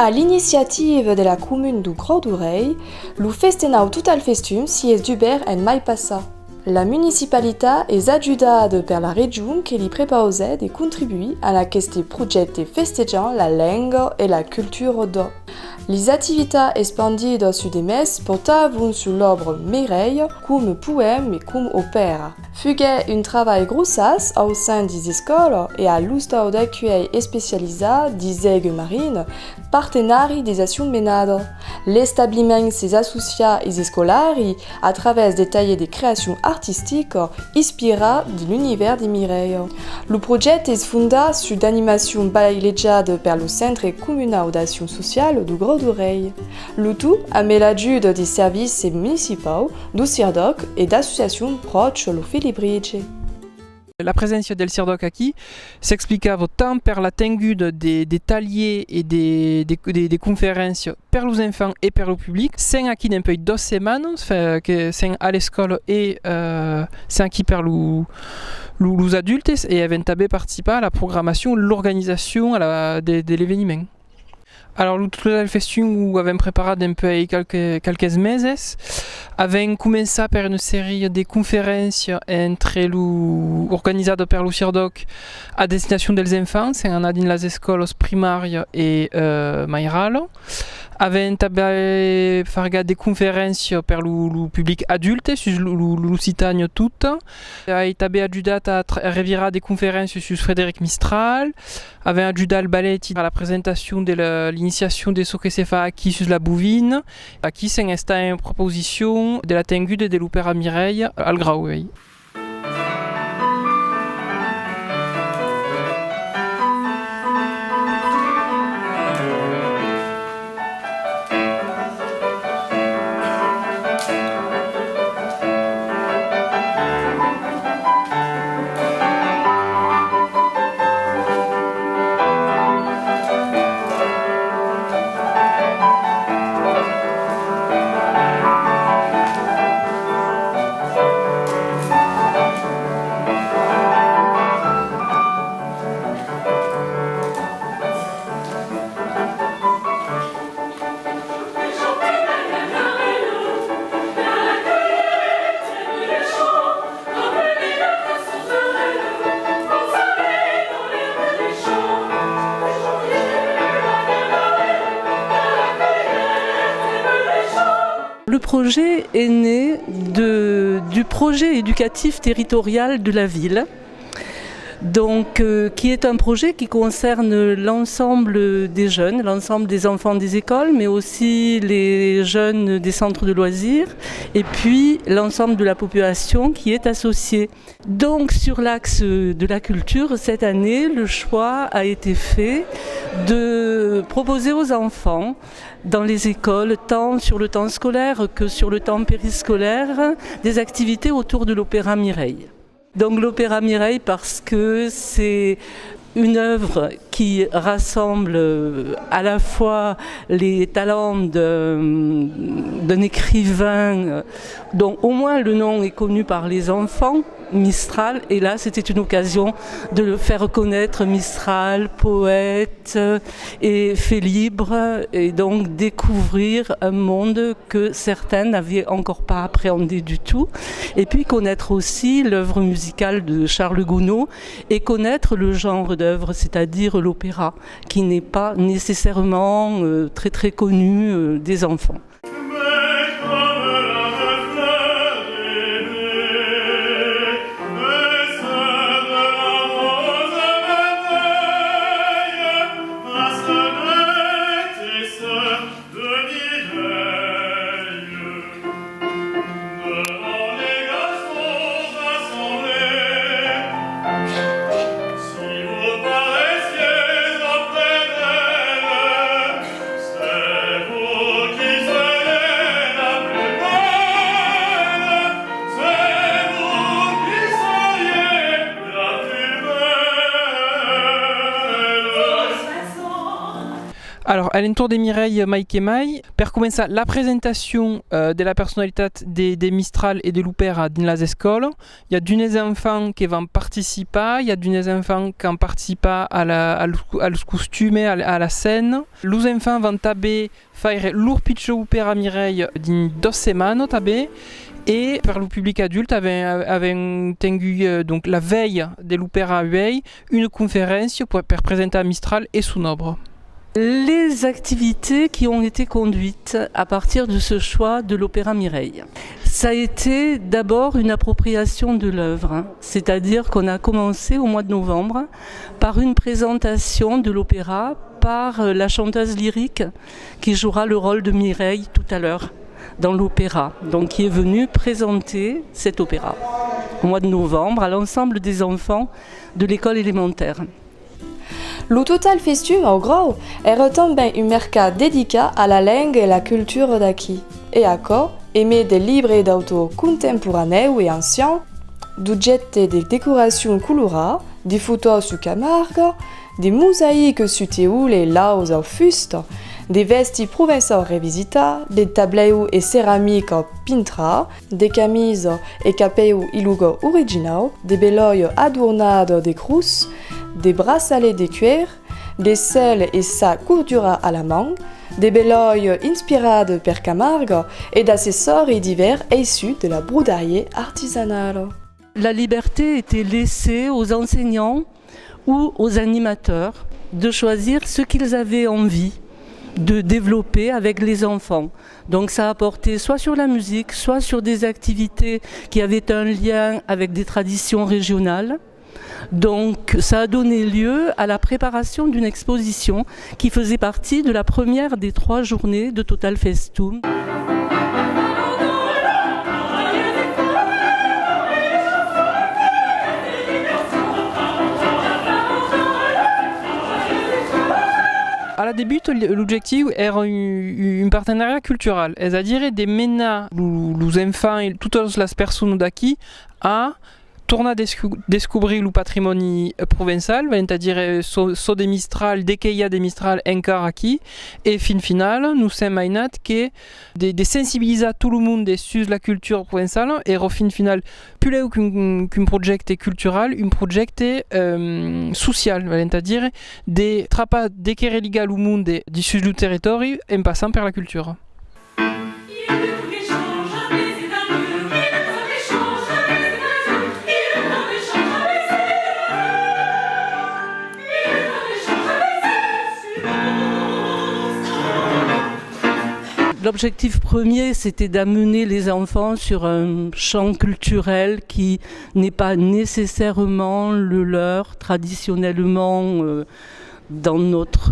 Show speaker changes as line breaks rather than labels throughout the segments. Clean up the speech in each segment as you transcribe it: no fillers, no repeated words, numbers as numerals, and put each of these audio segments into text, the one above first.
À l'initiative de la commune du Grau-d'Oreille, le Festenau Total Festum si est d'Uber en mai passa. La municipalité est adjudada per la région qui li prepausait de contribuer à la question progetto festegeant la langue et la culture d'O. Les activités espandides sur des messes portaient sur l'œuvre Mireille comme poème et comme opéra. Fuguait un travail grossas au sein des écoles et à l'ustau d'accueil spécialisé des aigues marines, partenari des actions menades. L'établissement s'est associé aux scolari à travers des taillés de créations artistiques inspirées de l'univers des Mireille. Le projet est fondé sur l'animation bailejade par le Centre communal d'action sociale du Grau-d'Oreille. Le tout a l'aide des services municipaux, du CIRDOC et d'associations proches au Filibrige.
La présence del CIRDOC ici s'explicava tant par la tenue des taliers et des conférences pour les enfants et pour le public. C'est ici depuis 2 semaines, que c'est à l'école et c'est ici pour les adultes et avaient participé à la programmation, l'organisation de l'événement. Alors, le Total Festum avons préparé depuis quelques meses. Avons commencé par une série de conférences organisées par le CIRDOC à destination des enfants, dans les écoles primaires et maïrales. Avons fait des conférences pour le public adulte, sur le citagne tout. Avons été ajudé à revirer des conférences sur Frédéric Mistral. Avons ajudé le ballet à la présentation de l'initiation des Sokecefa acquis sur la bouvine. Acquis c'est une proposition de la tenue de l'opéra Mireille à Grauwey.
Le projet est né du projet éducatif territorial de la ville, donc, qui est un projet qui concerne l'ensemble des jeunes, l'ensemble des enfants des écoles, mais aussi les jeunes des centres de loisirs, et puis l'ensemble de la population qui est associée. Donc sur l'axe de la culture, cette année, le choix a été fait de proposer aux enfants dans les écoles, tant sur le temps scolaire que sur le temps périscolaire, des activités autour de l'opéra Mireille. Donc l'opéra Mireille parce que c'est une œuvre qui rassemble à la fois les talents d'un écrivain dont au moins le nom est connu par les enfants, Mistral, et là c'était une occasion de le faire connaître, Mistral, poète et fait libre, et donc découvrir un monde que certains n'avaient encore pas appréhendé du tout, et puis connaître aussi l'œuvre musicale de Charles Gounod et connaître le genre d'œuvre, c'est-à-dire l'opéra, qui n'est pas nécessairement très très connu des enfants.
C'est vous qui
Alors, all'intorno di Mireille Mai che Mai, per cominciare la presentazione della personalità des Mistral e dell'Opera in las escoles. Il y a des enfants qui vont participer, il y a des enfants qui participent al costume, à la scène. Les enfants vont taber faire leur pitch opera Mireille in 2 settimane taber. Et pour le public adulte, avait tengu donc la veille de l'Opéra UEI une conférence pour présenter à Mistral et son œuvre.
Les activités qui ont été conduites à partir de ce choix de l'Opéra Mireille. Ça a été d'abord une appropriation de l'œuvre, c'est-à-dire qu'on a commencé au mois de novembre par une présentation de l'opéra par la chanteuse lyrique qui jouera le rôle de Mireille tout à l'heure dans l'opéra, donc qui est venue présenter cet opéra au mois de novembre à l'ensemble des enfants de l'école élémentaire.
Le Total Festum au gros era também un mercat dedicat à la langue et la culture d'aquí. Et accord, émet des livres d'auteurs contemporains et anciens, d'objets de décorations colorées, des photos sur Camargue, des mosaïques sur Théoul et Laos au fuste, des vestis provençaux revisités, des tableaux et céramiques pintra, des camises et capellos ilugo originaux, des belois adornades de crous, des bracelets de cuir, des selles et sacs cordura à la main, des belois inspirés par Camargue et d'accessoires divers issus de la broderie artisanale.
La liberté était laissée aux enseignants ou aux animateurs de choisir ce qu'ils avaient envie de développer avec les enfants. Donc ça a porté soit sur la musique, soit sur des activités qui avaient un lien avec des traditions régionales. Donc ça a donné lieu à la préparation d'une exposition qui faisait partie de la première des 3 journées de Total Festum.
À la début, l'objectif era un partenariat culturel, c'est-à-dire de mener les enfants et toutes les personnes d'ici à tornar a descobrir le patrimoine provençal, c'est-à-dire so des Mistral, dès qu'il y a des Mistral encore ici, et final, nous sommes mainat que de sensibiliser tout le monde sur la culture provençale, et au final, plus qu'un projet culturel, un projet social, c'est-à-dire de trapper dès qu'il y a le monde sur le territoire en passant par la culture.
L'objectif premier, c'était d'amener les enfants sur un champ culturel qui n'est pas nécessairement le leur traditionnellement dans notre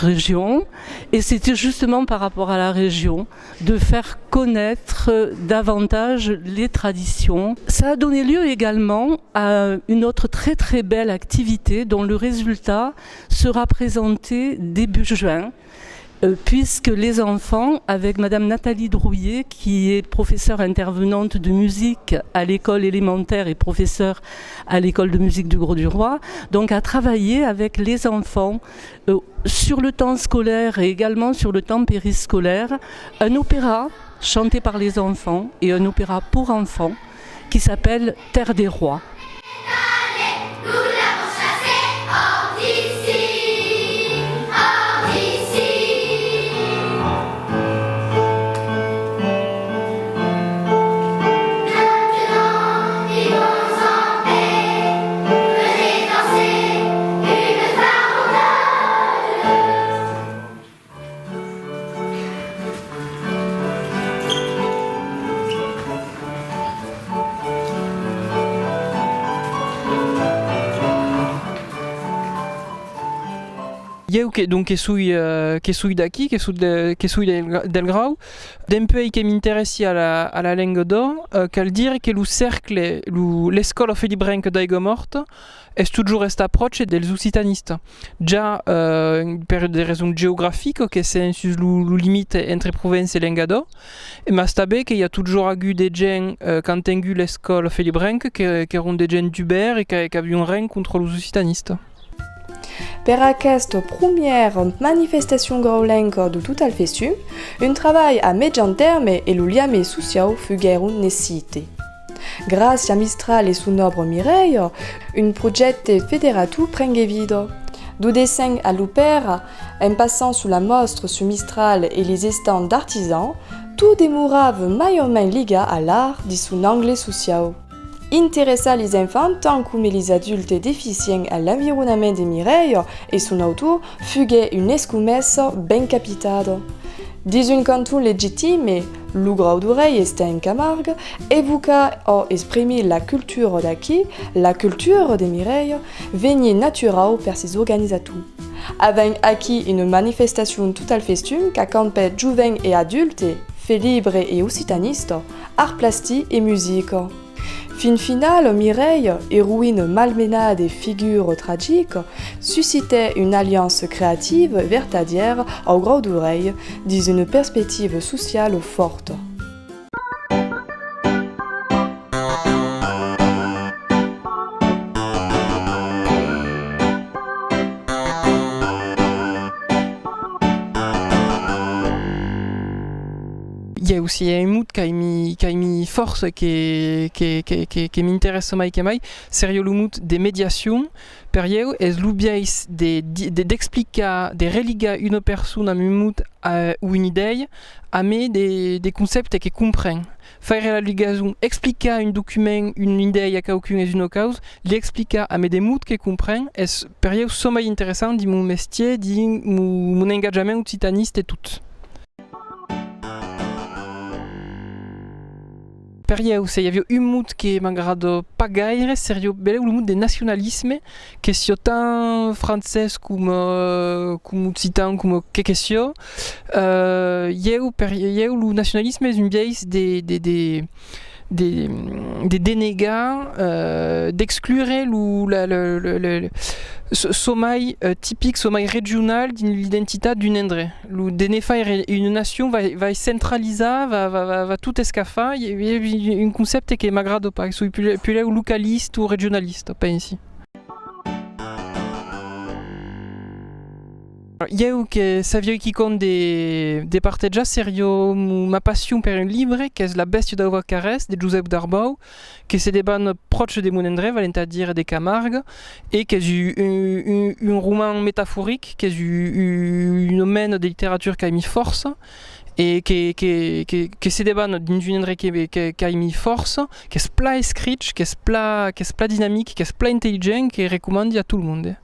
région. Et c'était justement par rapport à la région de faire connaître davantage les traditions. Ça a donné lieu également à une autre très très belle activité dont le résultat sera présenté début juin. Puisque les enfants, avec Madame Nathalie Drouillet, qui est professeure intervenante de musique à l'école élémentaire et professeure à l'école de musique du Grau-du-Roi, donc a travaillé avec les enfants sur le temps scolaire et également sur le temps périscolaire, un opéra chanté par les enfants et un opéra pour enfants qui s'appelle Terre des Rois.
Io che sui daqui, che sui del Grau, d'un pays che mi interessi alla lingua d'o, cal dire che lo cercle, l'escola Felibrenc d'Aigomort est toujours resta proche dels occitanistes. Già per des raisons géographiques, che c'est sur le limite entre Provence et Lengado, ma sta bé qu'il y a toujours eu des gens quand tengu l'escola Felibrenc qui erano des gens d'Uber et qui avaient rien contre les occitanistes.
Per aquesta première manifestation graulenca de Total Festum, un travail à median terme e l'uliame social fugueron necessité. Grazie a Mistral e son obra Mireille, un progetto federatu prenge vida. Du dessin à l'opéra, en passant sous la mostre sur Mistral et les stands d'artisans, tout demeurava mai ou moins liga à l'art de son angle social. Interessa les enfants tant comme les adultes déficients à l'environnement de Mireille et son auteur fuguait une escumessa ben capitada. Dis un canton légitime, le grau d'oreille est en Camargue, évoqua o exprimer la culture d'acquis, la culture de Mireille, veignait naturelle per ses organisateurs. Avant acquis une manifestation Total Festum qu'accompagne jeunes et adultes, fait libre et occitaniste, art plastique et musique. Fin finale, Mireille, héroïne malmenade et figure tragique, suscitait une alliance créative vertadière au grau d'oreille, dans une perspective sociale forte.
Il y a aussi un mood qui a mis force qui m'intéresse mai, sérieux le mood des médiations, per io es l'ubiais d'explicar, de religar une personne à un mood ou une idée, à des concepts qui comprennent. Faire la ligaison, expliquer un document, une idée à quelqu'un et une cause, l'expliquer à des moods qui comprennent, est per io sommet intéressant de mon métier, de mon engagement titaniste et tout. Per io, il y avait un mood qui m'agrade pas gaire, sérieux, le mood des nationalismes, que sia tant français comme occitan, comme que sia. Le nationalisme est une vieille des dénégats, d'exclure le sommeil typique, sommeil régional de l'identité d'une endroit. Une nation va centraliser, va tout escaffer. Il y a un concept qui m'agrade pas, soit plus localiste ou régionaliste, pas ici. Io che savio qui compte des parteggias serio ma passion per un livre che è La bestia da Vacares de Giuseppe Darbau che se deban proche de Monendre valenta dire de Camargue et che è un roman métaphorique che è un domaine de littérature qui a mis force et que se deban d'une endroit qui a mis force che è spla escrit, che è spla dynamique, che è spla intelligent che recommandi a tout le monde.